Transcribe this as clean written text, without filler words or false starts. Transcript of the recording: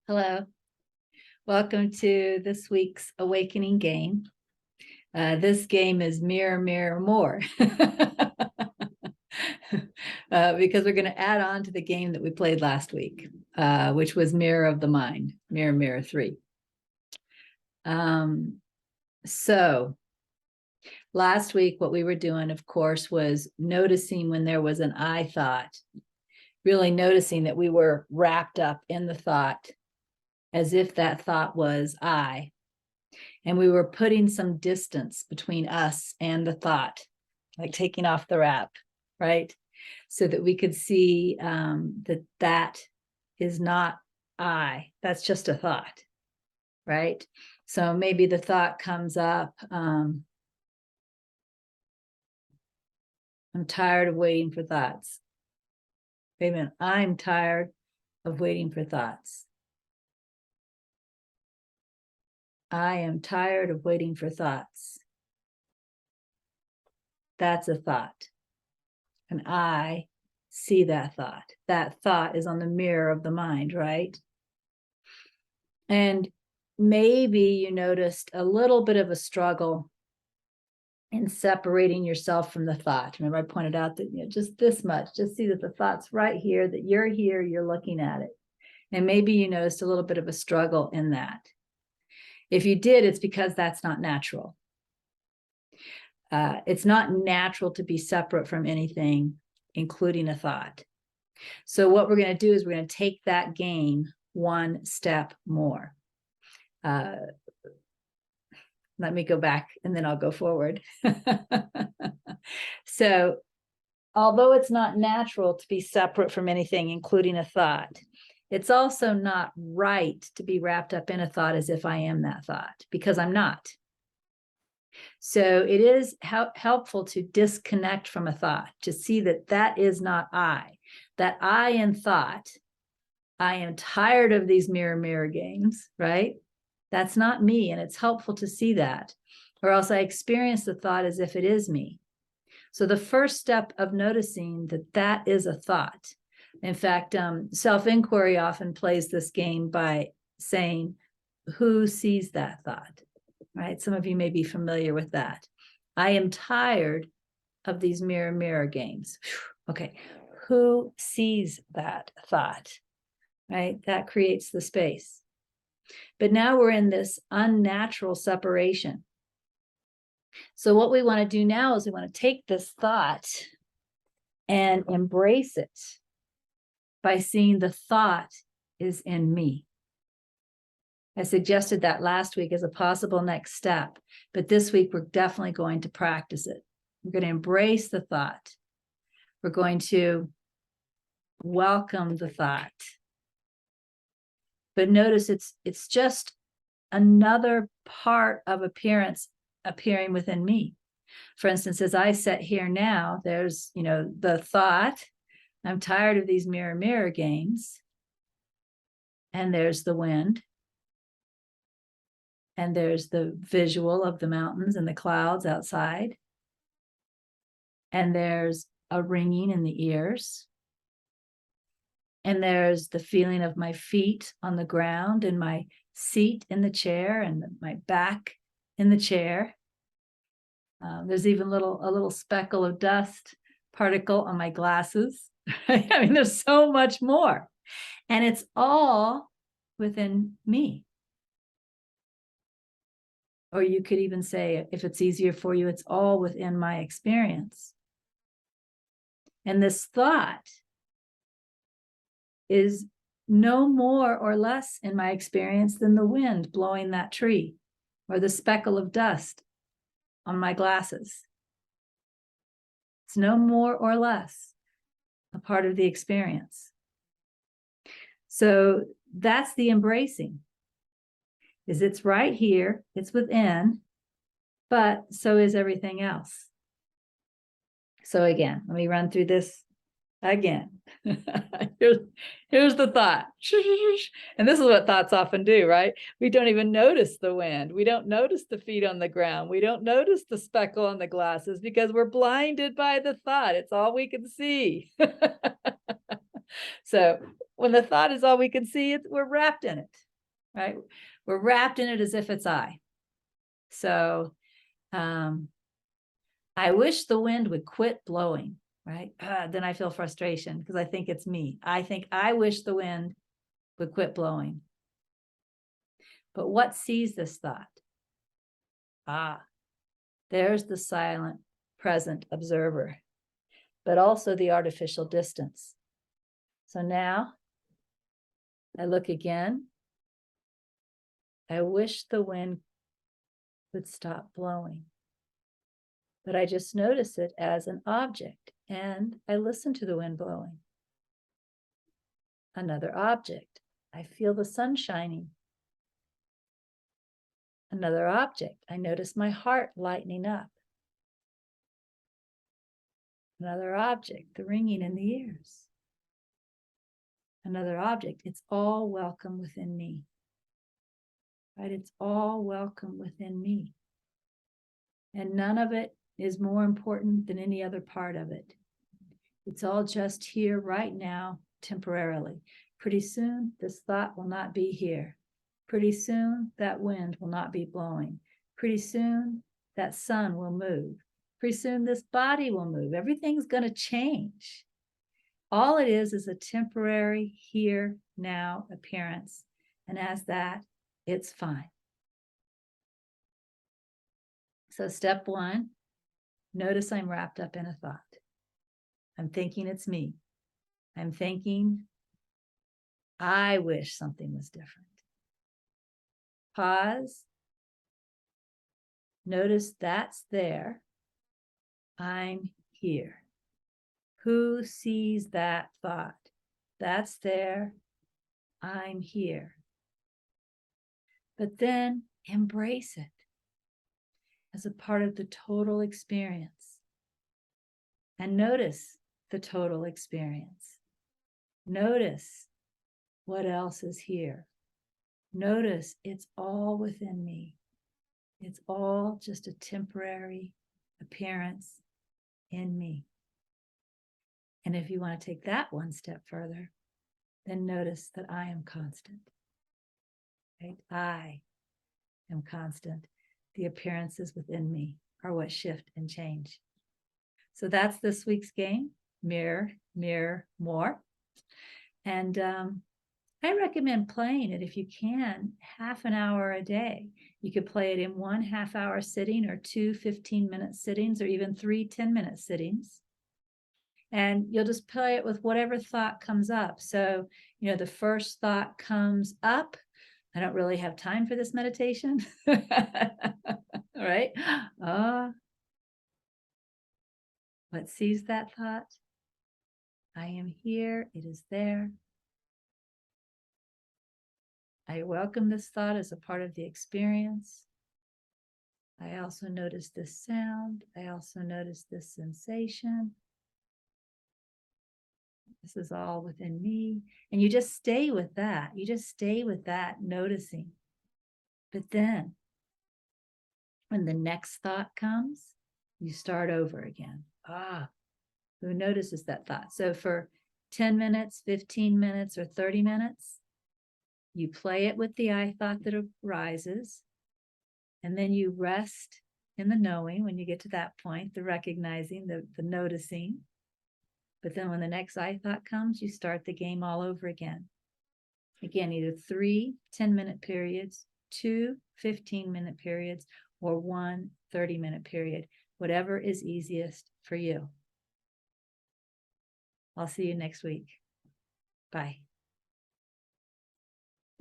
Hello. Welcome to this week's Awakening game. This game is Mirror, Mirror, More. Because we're going to add on to the game that we played last week, which was Mirror of the Mind, Mirror, Mirror 3. So last week, what we were doing, of course, was noticing when there was an I thought, really noticing that we were wrapped up in the thought as if that thought was I. And we were putting some distance between us and the thought, like taking off the wrap, right? So that we could see that is not I, that's just a thought, right? So maybe the thought comes up, I'm tired of waiting for thoughts. Wait a minute, I'm tired of waiting for thoughts. I am tired of waiting for thoughts. That's a thought. And I see that thought. That thought is on the mirror of the mind, right? And maybe you noticed a little bit of a struggle in separating yourself from the thought. Remember, I pointed out that just this much, just see that the thought's right here, that you're here, you're looking at it. And maybe you noticed a little bit of a struggle in that. If you did, it's because that's not natural. It's not natural to be separate from anything, including a thought. So what we're going to do is we're going to take that game one step more. Let me go back and then I'll go forward. So although it's not natural to be separate from anything, including a thought, it's also not right to be wrapped up in a thought as if I am that thought, because I'm not. So it is helpful to disconnect from a thought, to see that that is not I, that I in thought, I am tired of these mirror, mirror games, right? That's not me. And it's helpful to see that, or else I experience the thought as if it is me. So the first step of noticing that that is a thought. In fact, self-inquiry often plays this game by saying, who sees that thought, right? Some of you may be familiar with that. I am tired of these mirror, mirror games. Okay, who sees that thought, right? That creates the space. But now we're in this unnatural separation. So what we want to do now is we want to take this thought and embrace it by seeing the thought is in me. I suggested that last week as a possible next step, but this week we're definitely going to practice it. We're going to embrace the thought. We're going to welcome the thought. But notice it's just another part of appearance appearing within me. For instance, as I sit here now, there's, the thought, I'm tired of these mirror, mirror games. And there's the wind. And there's the visual of the mountains and the clouds outside. And there's a ringing in the ears. And there's the feeling of my feet on the ground and my seat in the chair and my back in the chair. There's even a little speckle of dust particle on my glasses. I mean, there's so much more. And it's all within me. Or you could even say, if it's easier for you, it's all within my experience. And this thought is no more or less in my experience than the wind blowing that tree or the speckle of dust on my glasses. It's no more or less a part of the experience. So that's the embracing, is it's right here, it's within, but so is everything else. So again, let me run through this again. Here's the thought. And this is what thoughts often do, right? We don't even notice the wind. We don't notice the feet on the ground. We don't notice the speckle on the glasses because we're blinded by the thought. It's all we can see. So when the thought is all we can see, we're wrapped in it, right? We're wrapped in it as if it's I. So I wish the wind would quit blowing, right? Then I feel frustration because I think it's me. I wish the wind would quit blowing. But what sees this thought? There's the silent, present observer, but also the artificial distance. So now I look again. I wish the wind would stop blowing. But I just notice it as an object, and I listen to the wind blowing. Another object. I feel the sun shining. Another object. I notice my heart lightening up. Another object, the ringing in the ears. Another object. It's all welcome within me. Right? It's all welcome within me. And none of it is more important than any other part of it. It's all just here right now, temporarily. Pretty soon, this thought will not be here. Pretty soon, that wind will not be blowing. Pretty soon, that sun will move. Pretty soon, this body will move. Everything's going to change. All it is a temporary here, now appearance. And as that, it's fine. So step one, notice I'm wrapped up in a thought. I'm thinking it's me. I'm thinking, I wish something was different. Pause. Notice that's there. I'm here. Who sees that thought? That's there. I'm here. But then embrace it as a part of the total experience. And notice the total experience. Notice what else is here. Notice it's all within me. It's all just a temporary appearance in me. And if you want to take that one step further, then notice that I am constant. Right? I am constant. The appearances within me are what shift and change. So that's this week's game, Mirror, Mirror, More. And I recommend playing it if you can, half an hour a day. You could play it in 1 half-hour sitting or 2 15-minute sittings or even 3 10-minute sittings. And you'll just play it with whatever thought comes up. So, the first thought comes up. I don't really have time for this meditation. All right. What sees that thought? I am here. It is there. I welcome this thought as a part of the experience. I also notice this sound. I also notice this sensation. This is all within me. And you just stay with that. You just stay with that, noticing. But then, when the next thought comes, you start over again. Who notices that thought? So for 10 minutes, 15 minutes, or 30 minutes, you play it with the I thought that arises, and then you rest in the knowing when you get to that point, the recognizing, the noticing. But then when the next I thought comes, you start the game all over again. Again, either 3 10-minute periods, 2 15-minute periods, or 1 30-minute period, whatever is easiest for you. I'll see you next week. Bye.